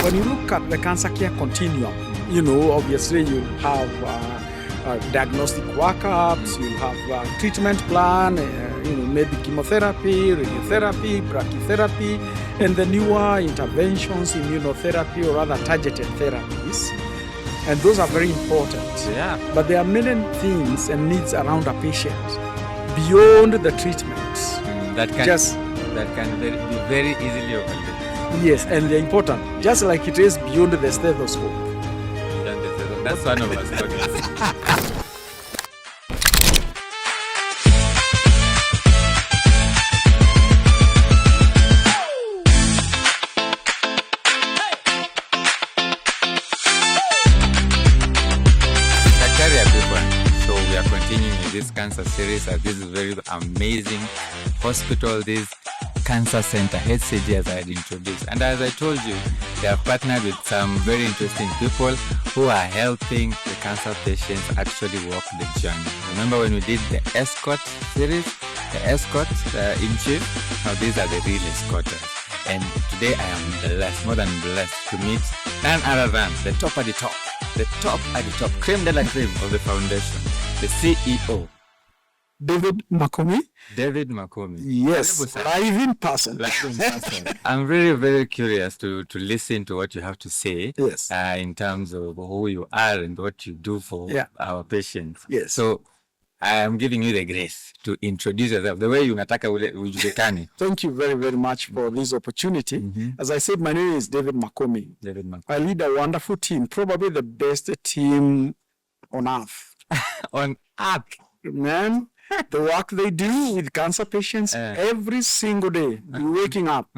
when you look at the cancer care continuum, obviously you'll have diagnostic workups, you'll have a treatment plan, maybe chemotherapy, radiotherapy, brachytherapy, and the newer interventions, immunotherapy or other targeted therapies. And those are very important. Yeah. But there are many things and needs around a patient beyond the treatments. That can be very easily overlooked. Yes, and they're important, just like it is beyond the stethoscope. That's one of our slogans. So we are continuing with this cancer series. This is very amazing hospital, this Cancer Center, HCG, as I had introduced. And as I told you, they have partnered with some very interesting people who are helping the cancer patients actually walk the journey. Remember when we did the escort series, the escort in chief? Now these are the real escorters. And today I am blessed, more than blessed, to meet none other than the top at the top, creme de la creme of the foundation, the CEO. David Mukami. David Mukami. Yes, live in person. I'm very, very curious to listen to what you have to say. Yes. In terms of who you are and what you do for our patients. Yes. So I am giving you the grace to introduce yourself the way you nataka ujulikane. Thank you very, very much for this opportunity. Mm-hmm. As I said, my name is David Mukami. David Mukami. I lead a wonderful team, probably the best team on earth. On earth. Man, the work they do with cancer patients every single day, waking up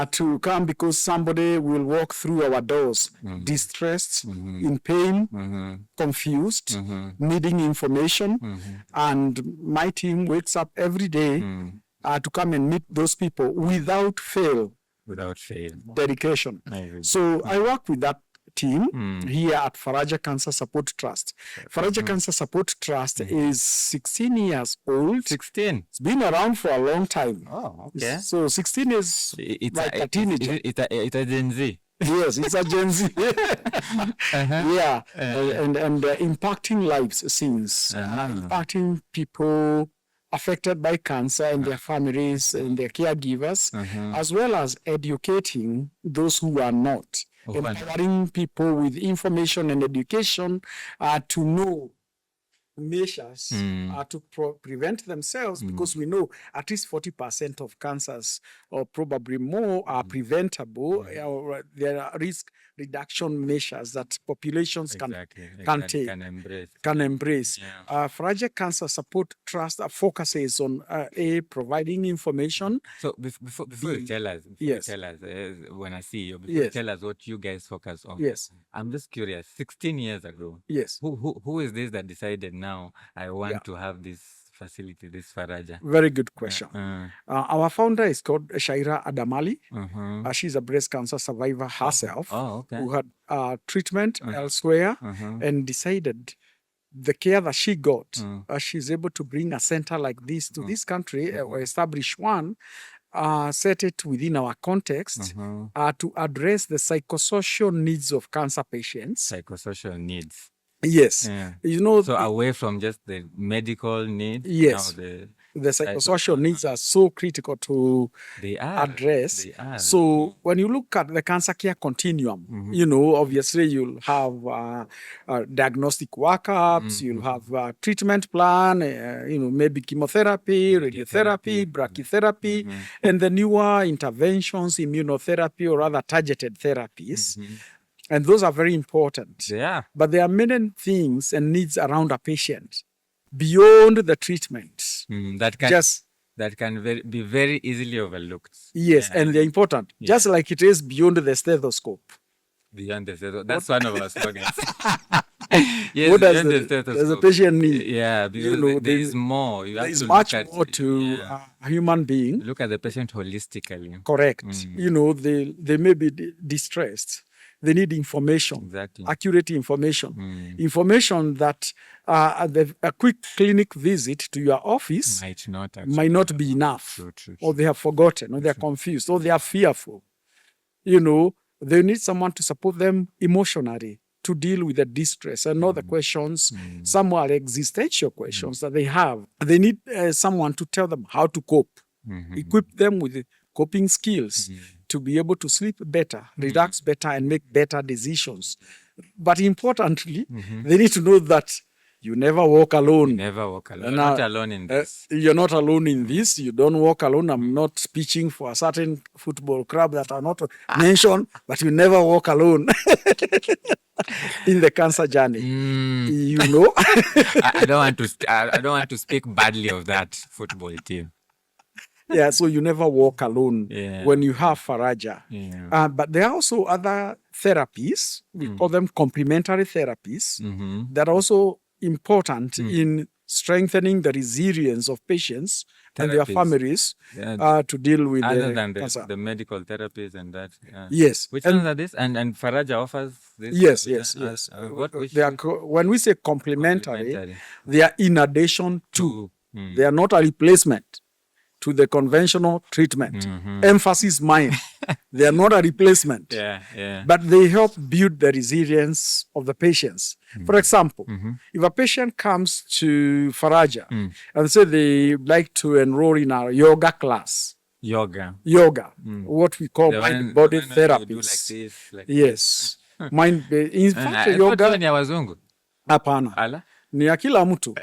to come because somebody will walk through our doors, distressed, in pain, confused, needing information. And my team wakes up every day to come and meet those people without fail. Without fail. Dedication. So I work with that team here at Faraja Cancer Support Trust. Faraja Cancer Support Trust is 16 years old. 16? It's been around for a long time. Oh, okay. So 16 is like a teenager. It's a Gen Z. Yes, it's a Gen Z. Yeah, and impacting lives since. Impacting people affected by cancer and their families and their caregivers, as well as educating those who are not. Empowering people with information and education to know measures to prevent themselves, because we know at least 40% of cancers or probably more are preventable. There are risk reduction measures that populations can take, can embrace. Yeah. Faraja Cancer Support Trust focuses on providing information. So before you tell us, when I see you, you tell us what you guys focus on. Yes. I'm just curious. 16 years ago. Yes. Who is this that decided now I want to have this facility, this Faraja? Very good question. Our founder is called Shaira Adamali. She's a breast cancer survivor herself who had treatment elsewhere and decided the care that she got, she's able to bring a center like this to this country, or establish one, set it within our context to address the psychosocial needs of cancer patients. Psychosocial needs. Yes. Yeah. So away from just the medical need. Yes. Now the psychosocial needs are so critical to address. So when you look at the cancer care continuum, obviously you'll have diagnostic workups, you'll have a treatment plan, maybe chemotherapy, radiotherapy, brachytherapy, and the newer interventions, immunotherapy or other targeted therapies. And those are very important. Yeah. But there are many things and needs around a patient beyond the treatment. That can be very easily overlooked. Yes, and they're important. Just like it is beyond the stethoscope. Beyond the stethoscope. That's one of our slogans. Yes, what does the patient need? Yeah, because there is more. There is much more to a human being. Look at the patient holistically. Correct. They may be distressed. They need information, accurate information, information that a quick clinic visit to your office might not be enough, or they have forgotten, or they're confused, or they are fearful. They need someone to support them emotionally, to deal with the distress and all the questions. Some are existential questions that they have. They need someone to tell them how to cope, equip them with coping skills to be able to sleep better, relax better, and make better decisions. But importantly, they need to know that you never walk alone. Never walk alone. You're not alone in this. You're not alone in this. You don't walk alone. I'm not pitching for a certain football club that are not mentioned, but you never walk alone in the cancer journey. You know, I don't want to speak badly of that football team. Yeah, so you never walk alone when you have Faraja. But there are also other therapies. We call them complementary therapies that are also important in strengthening the resilience of patients and their families to deal with other than cancer. The medical therapies and that. Yes. Which ones are this? And Faraja offers this? Yes. When we say complementary, they are in addition to. They are not a replacement to the conventional treatment. Emphasis mine. They are not a replacement. But they help build the resilience of the patients. For example, if a patient comes to Faraja and say they like to enroll in our yoga class. Yoga. What we call mind-body therapies. Yes. In fact, yoga. Hapana. Ni ya kila mtu.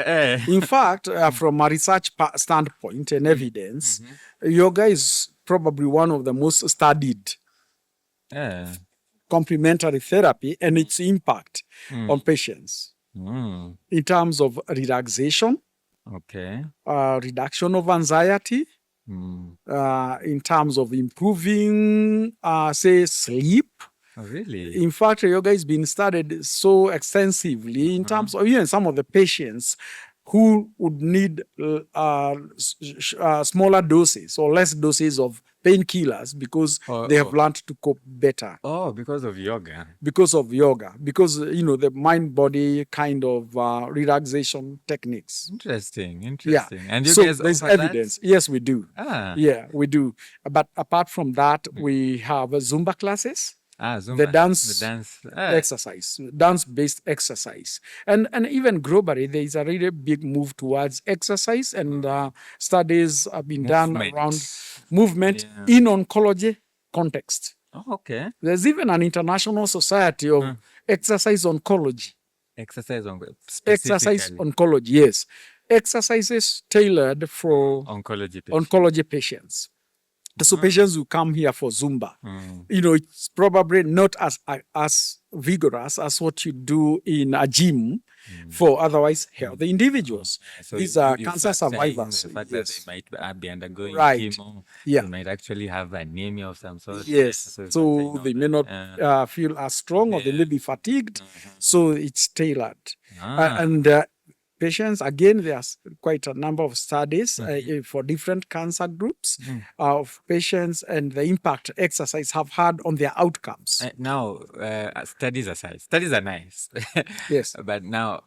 In fact, from a research standpoint and evidence, yoga is probably one of the most studied complementary therapy and its impact on patients in terms of relaxation, reduction of anxiety, in terms of improving, say, sleep. Oh, really? In fact, yoga has been studied so extensively in terms of even some of the patients who would need smaller doses or less doses of painkillers because they have learned to cope better. Oh, because of yoga. Because, the mind-body kind of relaxation techniques. Interesting. Yeah. And you so guys there's evidence. That? Yes, we do. Yeah, we do. But apart from that, we have Zumba classes. Zumba. The dance exercise, dance-based exercise. And even globally, there is a really big move towards exercise, and studies have been done around movement in oncology context. Oh, okay. There's even an international society of exercise oncology. Exercise oncology, yes. Exercises tailored for oncology patients. So patients who come here for Zumba, it's probably not as vigorous as what you do in a gym for otherwise healthy individuals. So these are cancer survivors. The fact that they might be undergoing chemo, they might actually have anemia of some sort. Yes, so they may not feel as strong or they may be fatigued. So it's tailored. And patients, again, there's quite a number of studies for different cancer groups of patients and the impact exercise have had on their outcomes. Now, studies aside, studies are nice. Yes. But now,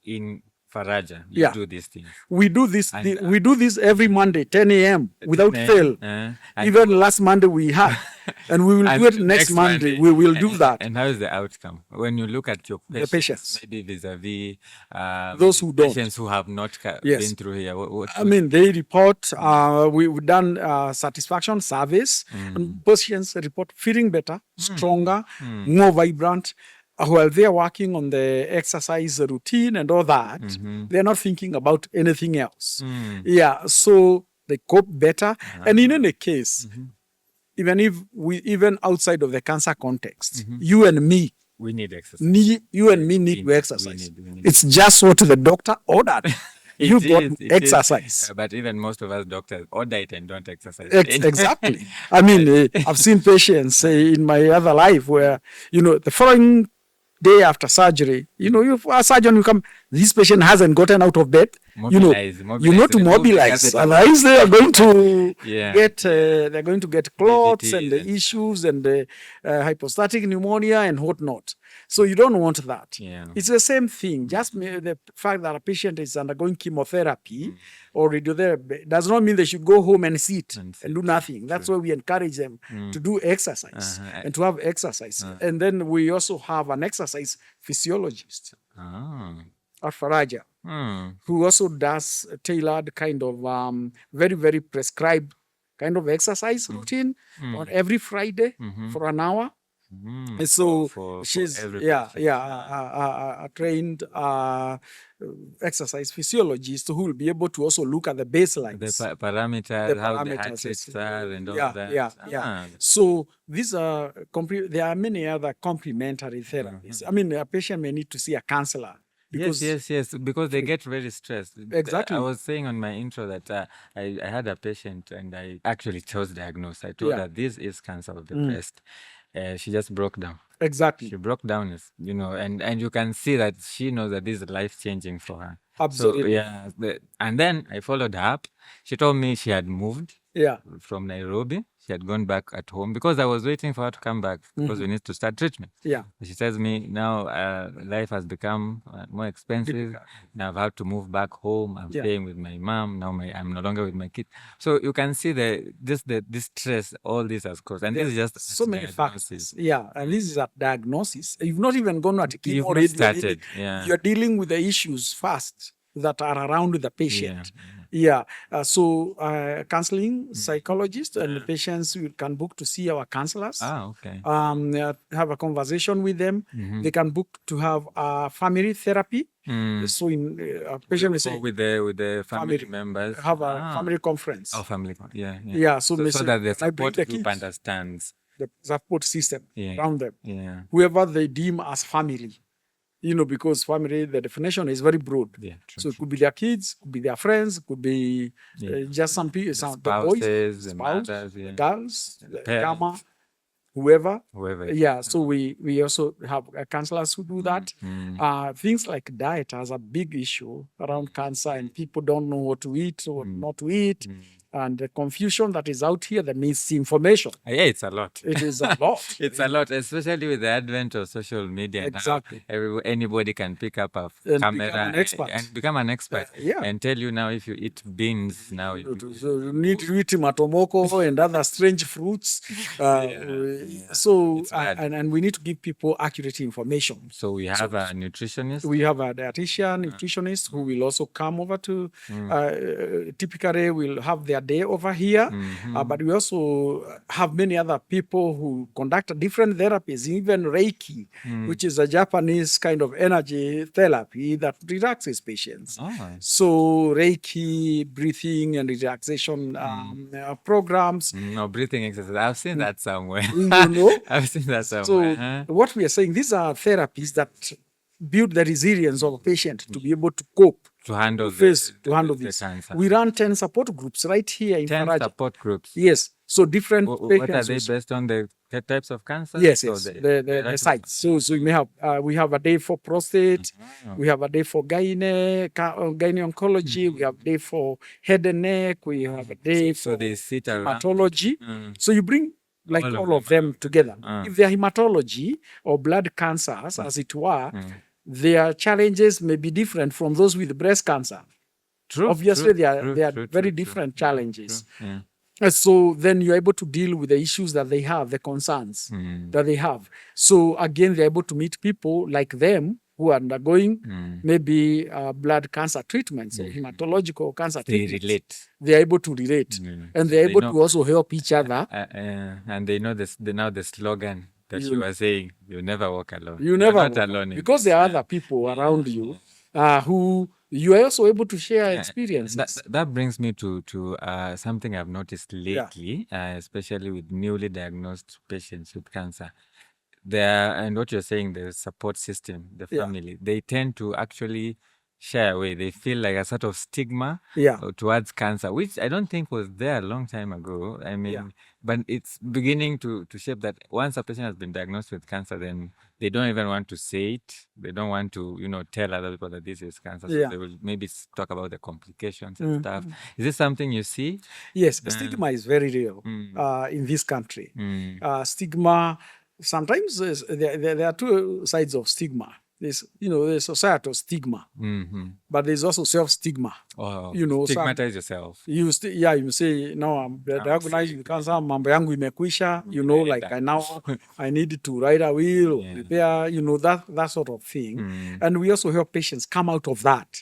in Faraja, you do these things. We do this. We do this every Monday, 10 a.m. without fail. Even last Monday we had, and we will do it next Monday. We will do that. And how is the outcome when you look at your patients? Maybe vis-a-vis those who don't, patients who have not been through here. They report. We've done satisfaction surveys, and patients report feeling better, stronger, more vibrant. While they're working on the exercise routine and all that, they're not thinking about anything else. Yeah, so they cope better. And in any case, even outside of the cancer context, you and me, we need exercise. You and me need to exercise. We need. It's just what the doctor ordered. You got exercise. But even most of us doctors order it and don't exercise. Exactly. I've seen patients in my other life where, the following day after surgery, a surgeon will come, this patient hasn't gotten out of bed, Mobilize, you know, to mobilize. Otherwise, they are going to they're going to get clots and the issues and the hypostatic pneumonia and whatnot. So you don't want that. It's the same thing. Just the fact that a patient is undergoing chemotherapy or radiotherapy does not mean they should go home and sit and do nothing. That's why we encourage them to do exercise and to have exercise. And then we also have an exercise physiologist at Faraja who also does tailored kind of very, very prescribed kind of exercise routine on every Friday for an hour. So she's a trained exercise physiologist who will be able to also look at the baselines, the parameters, how the heart rates are and all that. So these are there are many other complementary therapies. I mean, a patient may need to see a counselor. Because because they get very stressed. Exactly. I was saying on my intro that I had a patient and I actually chose diagnosed. I told her this is cancer of the breast. She just broke down. Exactly. She broke down, and you can see that she knows that this is life-changing for her. Absolutely. So, and then I followed her up. She told me she had moved from Nairobi. She had gone back at home because I was waiting for her to come back because we need to start treatment. She tells me now life has become more expensive. Now I've had to move back home. I'm staying with my mom. Now I'm no longer with my kid. So you can see this stress, all this has caused. And this is just so many factors. And this is a diagnosis. You've not even gone at chemo already. Started. You're dealing with the issues first that are around the patient. So counseling psychologists and the patients can book to see our counselors. Have a conversation with them. They can book to have family therapy. So in a patient may say with the family members have a family conference. Family, So that the support group understands the support system around them. Whoever they deem as family. Because family, the definition is very broad. So it could be their kids, could be their friends, could be just some people, some spouses, the boys, mothers, girls, the grandma, whoever. So we also have counselors who do that. Things like diet has a big issue around cancer, and people don't know what to eat or not to eat. And the confusion that is out here, the misinformation. It's a lot. It is a lot. It's a lot, especially with the advent of social media. Exactly. Now, anybody can pick up a camera and become an expert and tell you now if you eat beans now. You need to eat matomoko and other strange fruits. So, and we need to give people accurate information. So we have a nutritionist. We have a dietitian, nutritionist who will also come over to, typically we'll have their day over here, but we also have many other people who conduct different therapies, even Reiki, which is a Japanese kind of energy therapy that relaxes patients. So Reiki, breathing and relaxation programs. No, breathing exercise. I've seen that somewhere. I've seen that So somewhere. what we are saying, these are therapies that build the resilience of a patient to be able to cope. To handle this. Cancer. We run 10 support groups right here in 10 Faraja. Support groups. Yes. So different what are they based on the types of cancer? Yes. The sites. So we may have we have a day for prostate, we have a day for gynae oncology, we have a day for head and neck, we have a day for hematology. So you bring like all of them together. If they are hematology or blood cancers, as it were, their challenges may be different from those with breast cancer. Obviously, they are very different challenges. So then you're able to deal with the issues that they have, the concerns that they have. So again, they're able to meet people like them who are undergoing maybe blood cancer treatments or hematological cancer treatments. They're able to relate. And they're able to also help each other. And they know the slogan that you are saying, you never walk alone. You're not alone. Because there are other people around you who you are also able to share experiences. That brings me to something I've noticed lately, especially with newly diagnosed patients with cancer. And what you're saying, the support system, the family, they tend to actually shy away. They feel like a sort of stigma towards cancer, which I don't think was there a long time ago. I mean, but it's beginning to shape that once a patient has been diagnosed with cancer, then they don't even want to say it. They don't want to, tell other people that this is cancer. So they will maybe talk about the complications and stuff. Is this something you see? Yes, stigma is very real in this country. Stigma, sometimes there are two sides of stigma. There's, there's societal stigma, but there's also self-stigma. Oh, stigmatize yourself. You say, no, I'm diagnosed with cancer, mambo yangu imekwisha, like I need to write a will, prepare, that sort of thing. And we also help patients come out of that.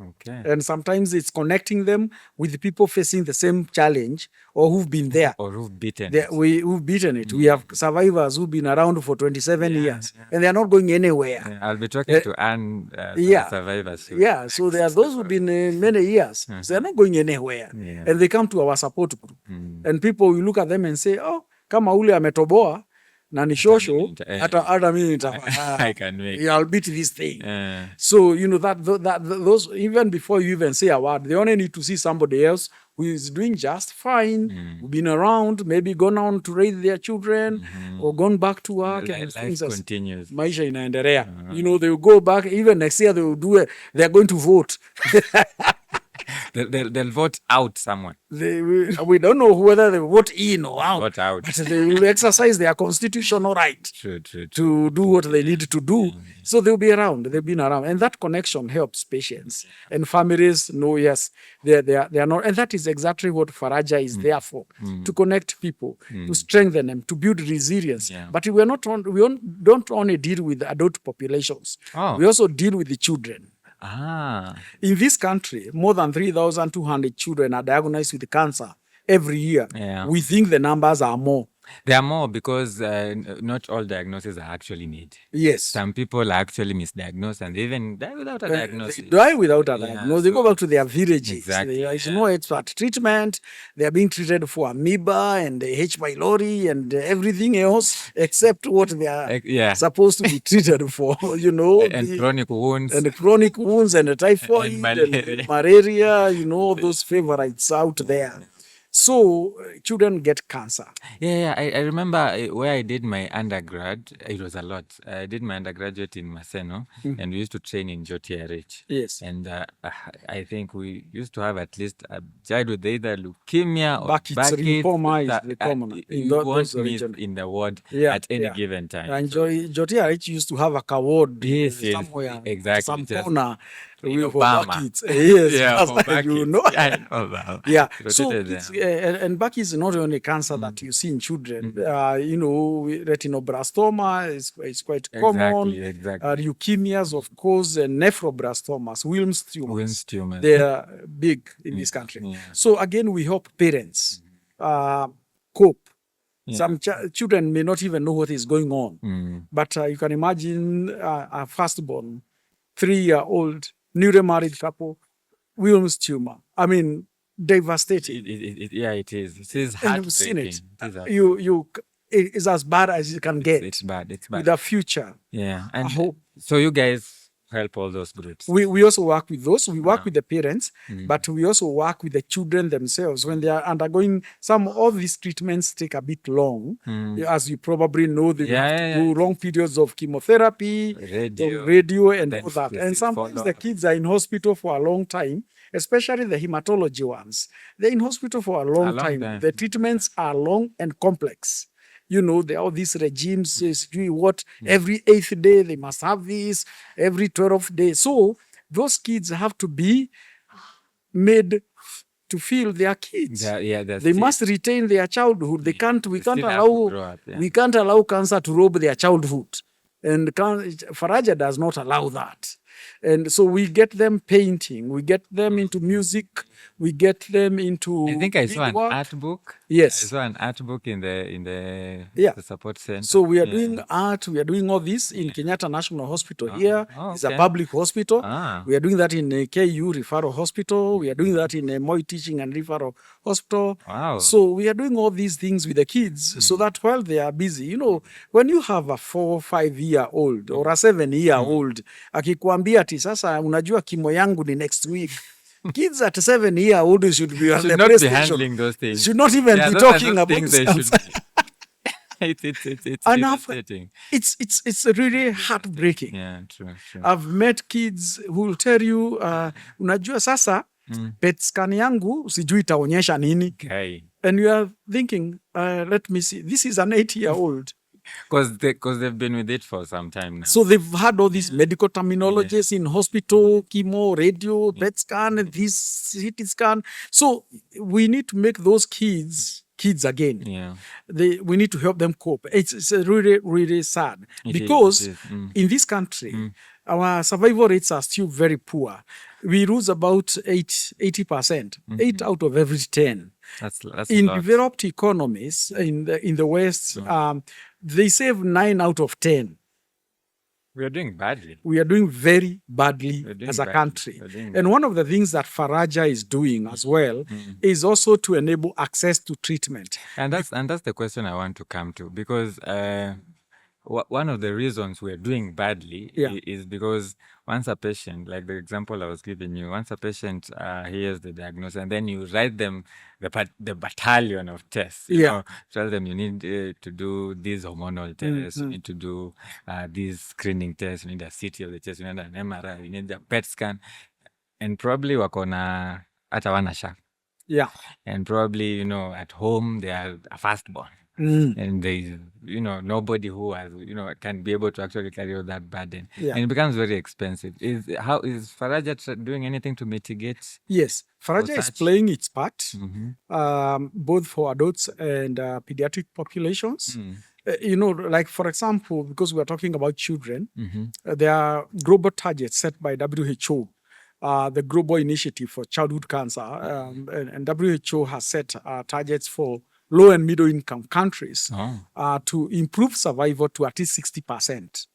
Okay. And sometimes it's connecting them with the people facing the same challenge or who've been there. Or who've beaten it. Who've beaten it. We have survivors who've been around for 27 years and they're not going anywhere. I'll be talking to Anne, survivors. Soon. So there are those who've been many years. So they're not going anywhere. And they come to our support group. And people will look at them and say, oh, kama ule ametoboa, na ni shosho, hata mimi I can make I'll beat this thing. So, that those, even before you even say a word, they only need to see somebody else who is doing just fine, who've been around, maybe gone on to raise their children, or gone back to work. And life continues. Maisha inaendelea. They will go back, even next year they will do it. They're going to vote. They'll vote out someone. We don't know whether they vote in or out. Vote out. But they will exercise their constitutional right true. to do what they need to do. So they'll be around. They've been around. And that connection helps patients. And families know, yes, they are not. And that is exactly what Faraja is there for, to connect people, to strengthen them, to build resilience. But we don't only deal with the adult populations. We also deal with the children. In this country, more than 3,200 children are diagnosed with cancer every year. We think the numbers are more. They are more because not all diagnoses are actually made. Yes. Some people are actually misdiagnosed and they even die without a diagnosis. They die without a diagnosis. They go back to their villages. Exactly. There is no expert treatment. They are being treated for amoeba and H. pylori and everything else except what they are supposed to be treated for, And chronic wounds. And chronic wounds and typhoid and malaria, those favorites out there. So children get cancer. I remember where I did my undergrad. It was a lot. I did my undergraduate in Maseno, and we used to train in JOTRH. Yes. And I think we used to have at least a child with either leukemia or buckets. Lymphoma is the common in the ward at any given time. And JOTRH used to have a ward somewhere, exactly. some corner. For buckets. Yes, for buckets. So and buckets is not only cancer that you see in children. Retinoblastoma is quite common. Exactly. Leukemias, of course, and nephroblastomas, Wilms tumors. They are big in this country. So again, we help parents cope. Some children may not even know what is going on. But you can imagine a firstborn, 3-year-old, newly married couple, Wilms tumor. I mean, devastating. It is. It is heartbreaking. And you've seen it. It's as bad as it can get. It's bad. With the future. And I hope. So you guys help all those groups. We also work with those. We work with the parents, but we also work with the children themselves when they are undergoing some of these treatments take a bit long. As you probably know, they do long periods of chemotherapy, radio and all that. And sometimes the kids are in hospital for a long time, especially the hematology ones. They're in hospital for a long time. The treatments are long and complex. All these regimes, every 8th day they must have this, every 12th day. So those kids have to be made to feel their kids. They must retain their childhood. We can't allow cancer to rob their childhood. And Faraja does not allow that. And so we get them painting, we get them into music, we get them into. I think I saw an art book. Yes, I saw an art book in the support center. So we are doing art. We are doing all this in Kenyatta National Hospital here. It's a public hospital. We are doing that in KU Referral Hospital. We are doing that in Moi Teaching and Referral Hospital. Wow. So we are doing all these things with the kids so that while they are busy, when you have a 4 or 5 year old or a 7 year old, akikwambia anakwambia ati sasa unajua kimo yangu ni next week. Kids at 7 years old should be on the not be handling those things. Should not even be talking about things they should. It's really heartbreaking. Yeah, true. I've met kids who will tell you, unajua sasa PET scan yangu sijui itaonyesha nini. Okay. And you are thinking, let me see, this is an 8-year-old. Because they've been with it for some time now. So they've had all these medical terminologies in hospital, chemo, radio, PET scan, this CT scan. So we need to make those kids again. Yeah. We need to help them cope. It's really, really sad. Because in this country, our survival rates are still very poor. We lose about 80%, 8 out of every 10. That's in a lot. Developed economies in the West, they save 9 out of 10. We are doing badly. We are doing very badly as a country. And one of the things that Faraja is doing as well is also to enable access to treatment. And that's the question I want to come to, because one of the reasons we're doing badly is because once a patient, like the example I was giving you, once a patient hears the diagnosis and then you write them the battalion of tests, you know, tell them you need to do these hormonal tests, you need to do these screening tests, you need a CT of the chest, you need an MRI, you need a PET scan, and probably wako na hata wana SHA. Yeah. And probably, you know, at home they are a firstborn. And there is, you know, nobody who has, you know, can be able to actually carry out that burden. And it becomes very expensive. Is Faraja doing anything to mitigate? Yes, Faraja is playing its part, both for adults and pediatric populations. You know, like for example, because we are talking about children, there are global targets set by WHO. The Global Initiative for Childhood Cancer, and WHO has set targets for low and middle income countries to improve survival to at least 60%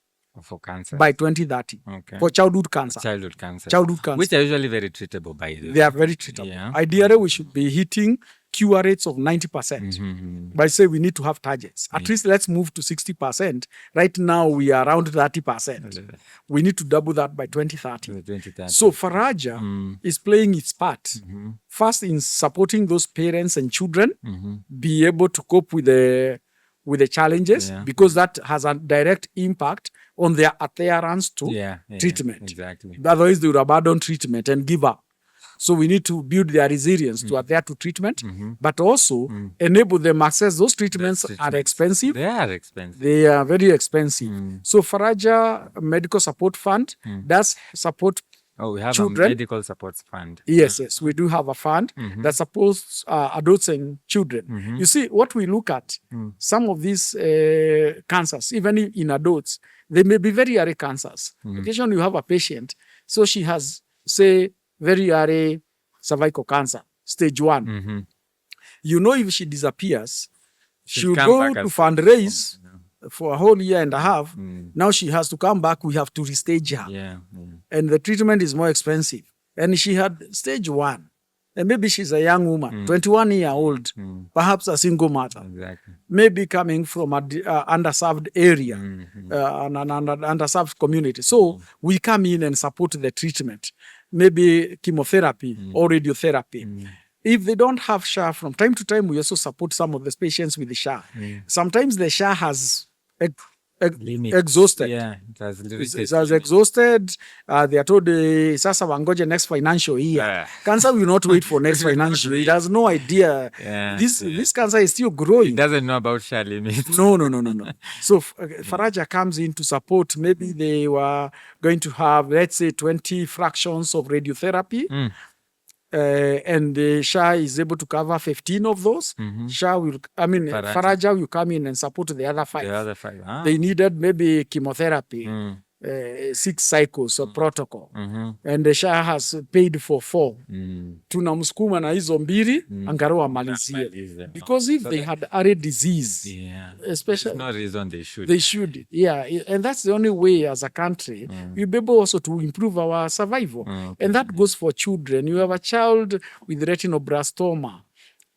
for cancer by 2030 for childhood cancer. Childhood cancer, which are usually very treatable by the way. They are very treatable. Yeah. Ideally, we should be hitting cure rates of 90%. But I say we need to have targets. At least let's move to 60%. Right now, we are around 30%. We need to double that by 2030. So Faraja is playing its part. First in supporting those parents and children, be able to cope with the challenges, because that has a direct impact on their adherence to treatment. Exactly. Otherwise, they will abandon treatment and give up. So we need to build their resilience to adhere to treatment, but also enable them access those treatments. Are expensive. They are expensive. They are very expensive. So Faraja Medical Support Fund does support we have children. A medical support fund. Yes, we do have a fund that supports adults and children. You see, what we look at, some of these cancers, even in adults, they may be very early cancers. Occasionally you have a patient, so she has, say, very early cervical cancer, stage 1. You know, if she disappears, she'll go to fundraise for a whole year and a half. Now she has to come back. We have to restage her. And the treatment is more expensive. And she had stage 1. And maybe she's a young woman, 21-year-old, perhaps a single mother. Exactly. Maybe coming from an underserved area, an underserved community. So we come in and support the treatment. Maybe chemotherapy or radiotherapy. If they don't have SHA, from time to time, we also support some of the patients with the SHA. Sometimes the SHA has exhausted. It has exhausted. They are told, sasa wangoje next financial year. Cancer will not wait for next financial year. It has no idea. This cancer is still growing. It doesn't know about SHA limits. No. So Faraja comes in to support. Maybe they were going to have, let's say, 20 fractions of radiotherapy. And the SHA is able to cover 15 of those. Faraja will come in and support the other 5. They needed maybe chemotherapy, 6 cycles of protocol. And the SHA has paid for 4. Tunamsukuma na hizo mbili, angalau amalizie. Because if they had early disease, especially, there's no reason they should. And that's the only way as a country we'll be able also to improve our survival. And that goes for children. You have a child with retinoblastoma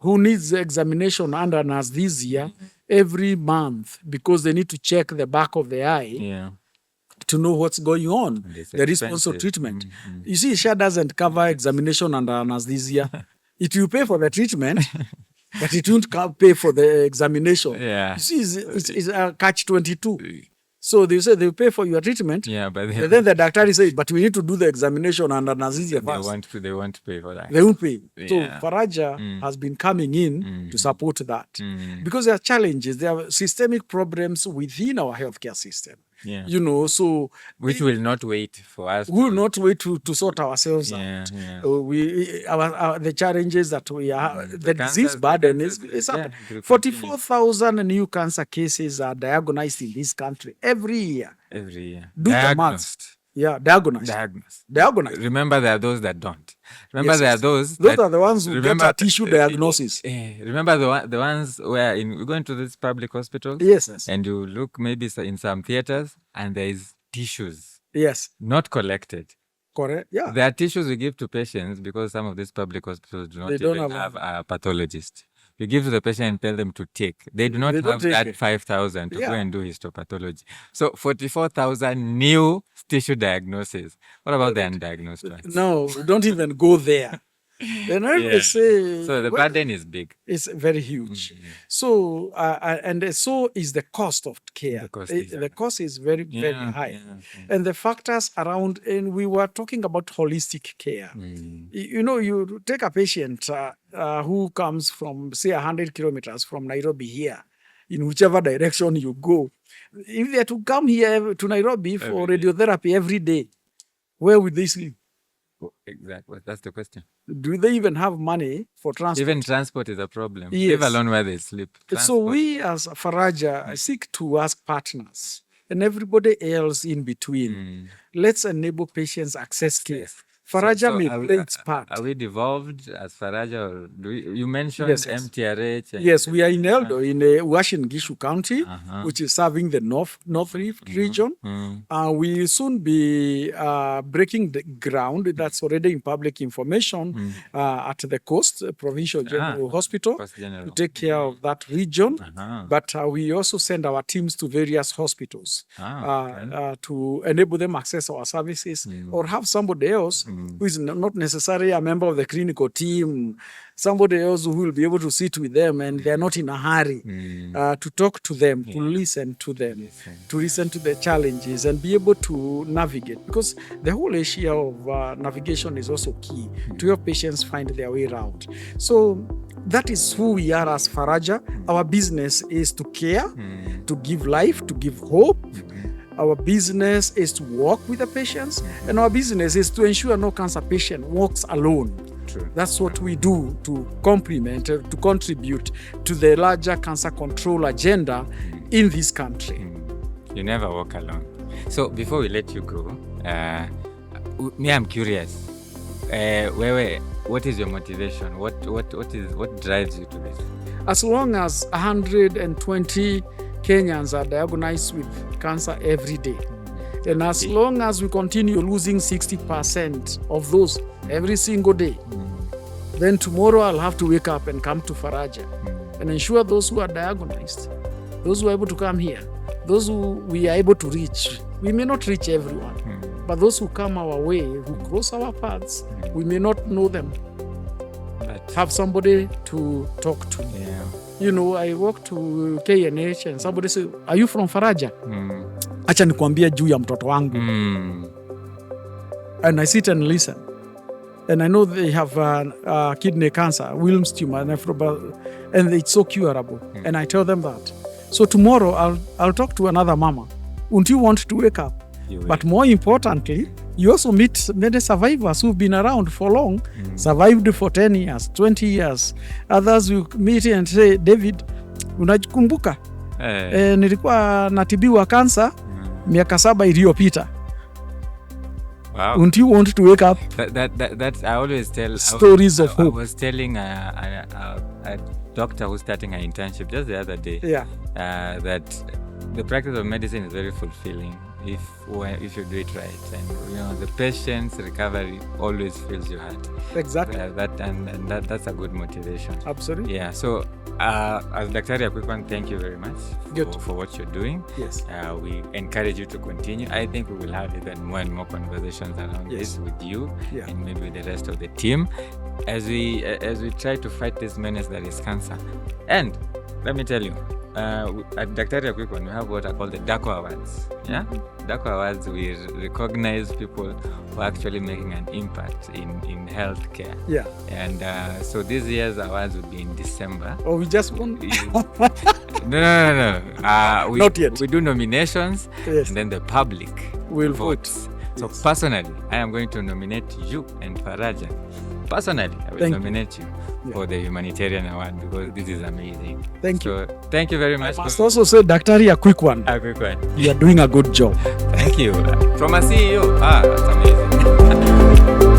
who needs examination under anesthesia every month because they need to check the back of the eye. to know what's going on, It's the response to expensive. treatment. You see, SHA doesn't cover examination under anesthesia. It will pay for the treatment, but it won't pay for the examination. Yeah. You see, it's a catch-22. So they say they'll pay for your treatment. Yeah, but then the doctor says, but we need to do the examination under anesthesia first. they won't pay for that. They won't pay. So Yeah. Faraja has been coming in to support that. Because there are challenges, there are systemic problems within our healthcare system. Yeah. You know, so Which will not wait for us. we will not wait to sort ourselves Yeah, out. yeah. The challenges that we are, the cancer- disease burden is yeah, happening. it will 44,000 new cancer cases are diagnosed in this country every year. Every year. Do the maths. Diagnosed. Yeah, diagnosed. Diagnosed. Remember, there are those that don't. Remember, Yes, there are yes. those. Those that- are the ones who get a tissue diagnosis. Remember the ones where you go into this public hospitals Yes, yes. and you look maybe in some theaters and there is tissues Yes, not collected. correct. Yeah. There are tissues we give to patients because some of these public hospitals do not They don't even have have a pathologist. You give to the patient and tell them to take. They do not They don't have take that it. 5,000 to go Yeah. and do histopathology. So 44,000 new tissue diagnoses. What about the undiagnosed ones? No, don't even go there. Then I Yeah. say, So the well, burden is big. it's very huge. So, and so is the cost of care. The cost is The cost is very, very Yeah, high. yeah. And the factors around, and we were talking about holistic care. You know, you take a patient who comes from, say, 100 kilometers from Nairobi here, in whichever direction you go. If they are to come here to Nairobi for radiotherapy every day, where would they sleep? Exactly. That's the question. Do they even have money for transport? Even transport is a problem. Yes. Leave alone where they sleep. So Transport. we as Faraja seek to ask partners and everybody else in between. Let's enable patients access care. Faraja may play its part. Are we devolved as Faraja? Or you mentioned Yes, yes. MTRH? and- Yes, we are in Eldo, in Uasin Gishu County, which is serving the North Rift region. We will soon be breaking the ground. That's already in public information at the Coast Provincial General Hospital Coast General. to take care of that region. Uh-huh. But we also send our teams to various hospitals Okay. to enable them access our services or have somebody else who is not necessarily a member of the clinical team, somebody else who will be able to sit with them and they're not in a hurry to talk to them, to listen to them, to listen to the challenges and be able to navigate. Because the whole issue of navigation is also key to help patients find their way around. So that is who we are as Faraja. Our business is to care, to give life, to give hope. Our business is to work with the patients, and our business is to ensure no cancer patient walks alone. True. That's what we do to complement, to contribute to the larger cancer control agenda in this country. You never walk alone. So before we let you go, me, I'm curious. What is your motivation? What drives you to this? As long as 120 Kenyans are diagnosed with cancer every day, and as long as we continue losing 60% of those every single day, then tomorrow I'll have to wake up and come to Faraja and ensure those who are diagnosed, those who are able to come here, those who we are able to reach. We may not reach everyone, but those who come our way, who cross our paths, we may not know them. But Have somebody to talk to. yeah. You know, I walk to KNH and somebody say, are you from Faraja? Acha nikwambie juu ya mtoto wangu. And I sit and listen. And I know they have kidney cancer, Wilms tumor, and it's so curable. And I tell them that. So tomorrow I'll talk to another mama. Won't you want to wake up? But more importantly, you also meet many survivors who've been around for long, survived for 10 years, 20 years. Others will meet and say, David, unakumbuka? Nilikuwa natibiwa kansa miaka 7 iliyopita. Wow. Won't you want to wake up? That's I always tell Stories of hope. I was telling a doctor who's starting an internship just the other day. Yeah. That the practice of medicine is very fulfilling if you do it right, and the patient's recovery always fills your heart. Exactly. That's a good motivation. Absolutely. Yeah. So As Daktari, a quick one, thank you very much for what you're doing. Yes. We encourage you to continue. I think we will have even more and more conversations around this with you and maybe with the rest of the team as we try to fight this menace that is cancer. And let me tell you, at Daktari, a quick one, we have what are called the DAQO Awards. Yeah? DAQO Awards, we recognize people who are actually making an impact in healthcare. Yeah. And so this year's awards will be in December. Oh, we just won? No. Not yet. We do nominations, and then the public will votes. vote. So personally, I am going to nominate you and Faraja. Personally, I will nominate you for the humanitarian award because this is amazing. Thank you. So thank you very much. I must also say, Daktari, a quick one. A quick one. You are doing a good job. Thank you. From a CEO. That's amazing.